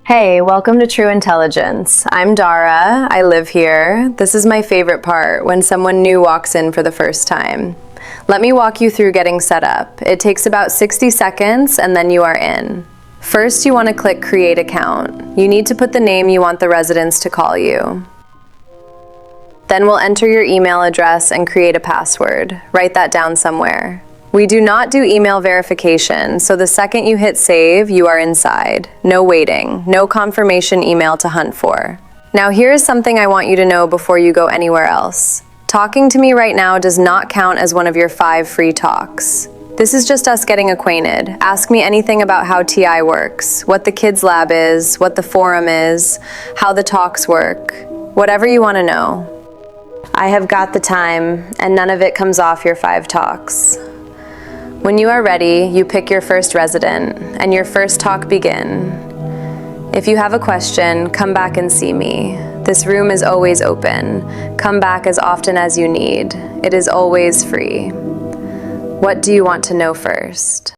Hey, welcome to True Intelligence. I'm Dara. I live here. This is my favorite part, when someone new walks in for the first time. Let me walk you through getting set up. It takes about 60 seconds and then you are in. First, you want to click Create Account. You need to put the name you want the residents to call you. Then we'll enter your email address and create a password. Write that down somewhere. We do not do email verification, so the second you hit save, you are inside. No waiting, no confirmation email to hunt for. Now here's something I want you to know before you go anywhere else. Talking to me right now does not count as one of your 5 free talks. This is just us getting acquainted. Ask me anything about how TI works, what the kids lab is, what the forum is, how the talks work, whatever you want to know. I have got the time, and none of it comes off your 5 talks. When you are ready, you pick your first resident, and your first talk begin. If you have a question, come back and see me. This room is always open. Come back as often as you need. It is always free. What do you want to know first?